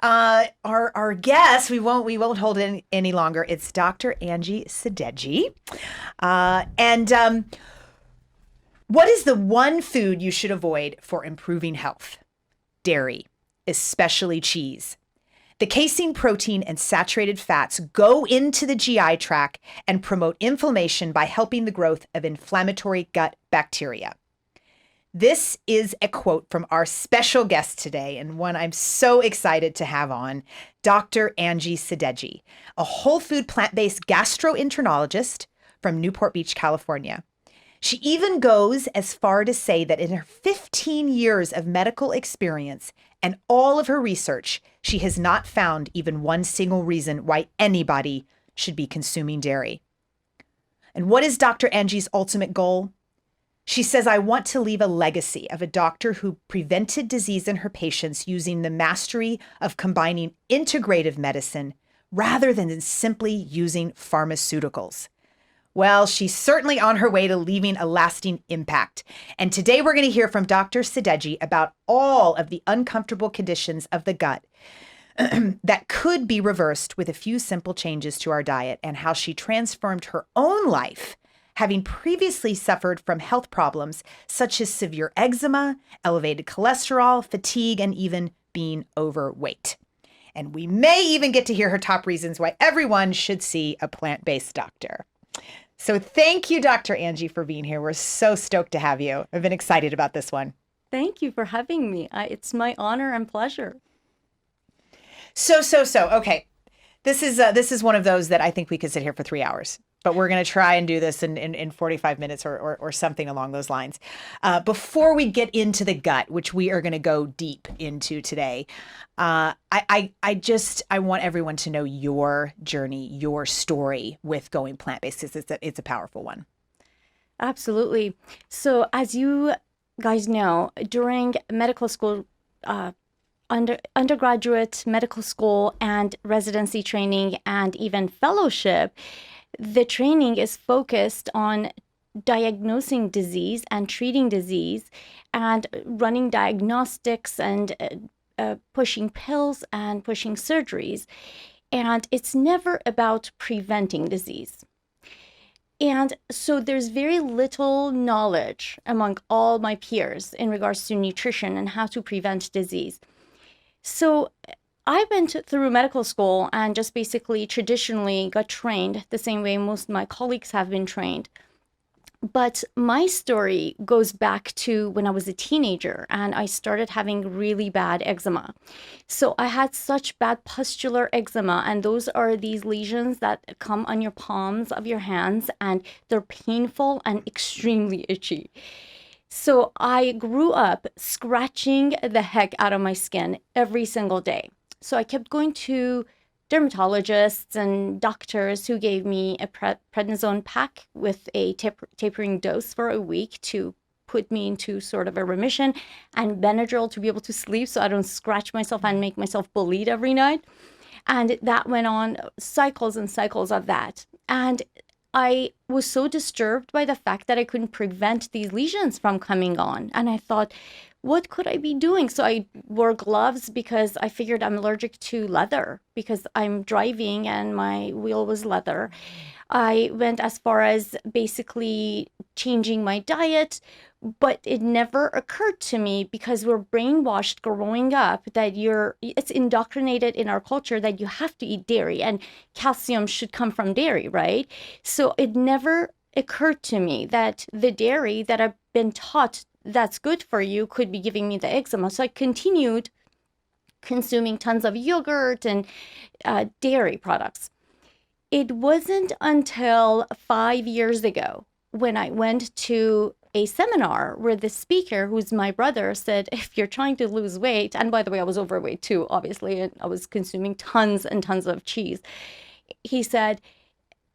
Our guest, we won't hold it any longer. It's Dr. Angie Sadeghi. And what is the one food you should avoid for improving health? Dairy, especially cheese. The casein, protein, and saturated fats go into the GI tract and promote inflammation by helping the growth of inflammatory gut bacteria. This is a quote from our special guest today, and one I'm so excited to have on, Dr. Angie Sadeghi, a whole food plant-based gastroenterologist from Newport Beach, California. She even goes as far to say that in her 15 years of medical experience and all of her research, she has not found even one single reason why anybody should be consuming dairy. And what is Dr. Angie's ultimate goal? She says, I want to leave a legacy of a doctor who prevented disease in her patients using the mastery of combining integrative medicine rather than simply using pharmaceuticals. Well, she's certainly on her way to leaving a lasting impact. And today we're going to hear from Dr. Sadeghi about all of the uncomfortable conditions of the gut that could be reversed with a few simple changes to our diet, and how she transformed her own life, having previously suffered from health problems such as severe eczema, elevated cholesterol, fatigue, and even being overweight. And we may even get to hear her top reasons why everyone should see a plant-based doctor. So thank you, Dr. Angie, for being here. We're so stoked to have you. I've been excited about this one. Thank you for having me. It's my honor and pleasure. So. Okay. This is one of those that I think we could sit here for 3 hours, but we're going to try and do this in 45 minutes or something along those lines. Before we get into the gut, which we are going to go deep into today, I want everyone to know your journey, your story with going plant-based, because it's a powerful one. Absolutely. So as you guys know, during medical school, undergraduate medical school and residency training and even fellowship, the training is focused on diagnosing disease and treating disease and running diagnostics and pushing pills and pushing surgeries. And it's never about preventing disease. And so there's very little knowledge among all my peers in regards to nutrition and how to prevent disease. So I went through medical school and just basically traditionally got trained the same way most of my colleagues have been trained. But my story goes back to when I was a teenager and I started having really bad eczema. So I had such bad pustular eczema, and those are these lesions that come on your palms of your hands, and they're painful and extremely itchy. So I grew up scratching the heck out of my skin every single day. So I kept going to dermatologists and doctors who gave me a prednisone pack with a tapering dose for a week to put me into sort of a remission, and Benadryl to be able to sleep so I don't scratch myself and make myself bleed every night. And that went on cycles and cycles of that. And I was so disturbed by the fact that I couldn't prevent these lesions from coming on. And I thought, what could I be doing? So I wore gloves because I figured I'm allergic to leather because I'm driving and my wheel was leather. I went as far as basically changing my diet, but it never occurred to me, because we're brainwashed growing up that it's indoctrinated in our culture that you have to eat dairy and calcium should come from dairy, right? So it never occurred to me that the dairy that I've been taught that's good for you could be giving me the eczema. So I continued consuming tons of yogurt and dairy products. It wasn't until 5 years ago when I went to a seminar where the speaker, who's my brother, said, if you're trying to lose weight, and by the way, I was overweight too, obviously, and I was consuming tons and tons of cheese. He said,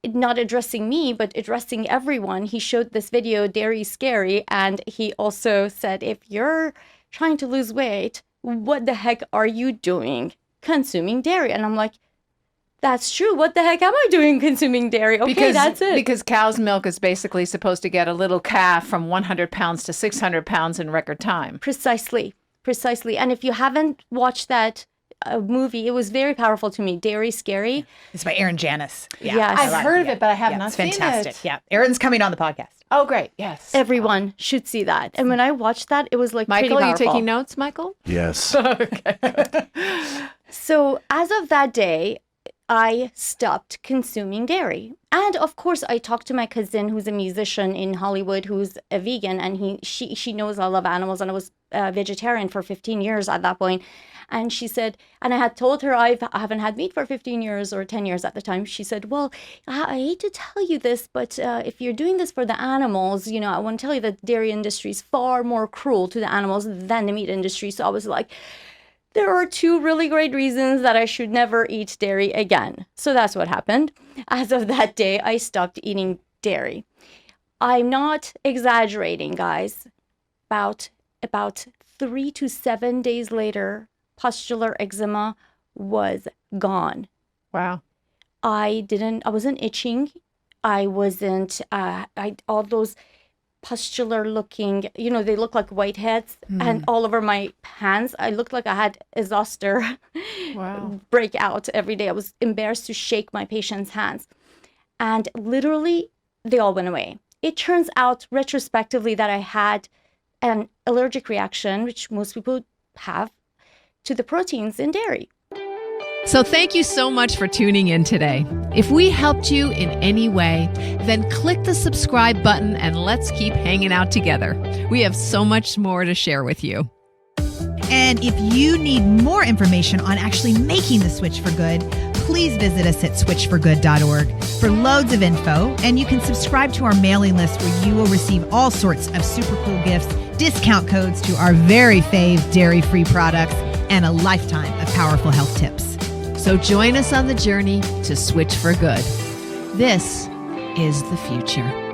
not addressing me, but addressing everyone. He showed this video, Dairy Scary, and he also said, if you're trying to lose weight, what the heck are you doing consuming dairy? And I'm like, that's true. What the heck am I doing consuming dairy? Okay, that's it. Because cow's milk is basically supposed to get a little calf from 100 pounds to 600 pounds in record time. Precisely. And if you haven't watched that a movie. It was very powerful to me. Dairy Scary. It's by Erin Janis. Yeah, Yes. I've heard of it, but I have not it's seen fantastic. it. Yeah, Erin's coming on the podcast. Oh, great. Yes. Everyone should see that. And when I watched that, it was like Michael, pretty are you powerful. taking notes, Michael? Yes. So as of that day, I stopped consuming dairy. And of course, I talked to my cousin who's a musician in Hollywood who's a vegan, and she knows I love animals, and I was a vegetarian for 15 years at that point. And she said, and I had told her I haven't had meat for 15 years or 10 years at the time. She said, well, I hate to tell you this, but if you're doing this for the animals, you know, I want to tell you that the dairy industry is far more cruel to the animals than the meat industry. So I was like, there are two really great reasons that I should never eat dairy again. So that's what happened. As of that day, I stopped eating dairy. I'm not exaggerating, guys. About 3 to 7 days later, pustular eczema was gone. Wow. I wasn't itching. I wasn't, all those pustular looking, you know, they look like whiteheads and all over my hands. I looked like I had a zoster break out every day. I was embarrassed to shake my patients' hands. And literally, they all went away. It turns out retrospectively that I had an allergic reaction, which most people have, to the proteins in dairy. So thank you so much for tuning in today. If we helped you in any way, then click the subscribe button and let's keep hanging out together. We have so much more to share with you. And if you need more information on actually making the switch for good, please visit us at switchforgood.org for loads of info. And you can subscribe to our mailing list where you will receive all sorts of super cool gifts, discount codes to our very fave dairy-free products, and a lifetime of powerful health tips. So join us on the journey to switch for good. This is the future.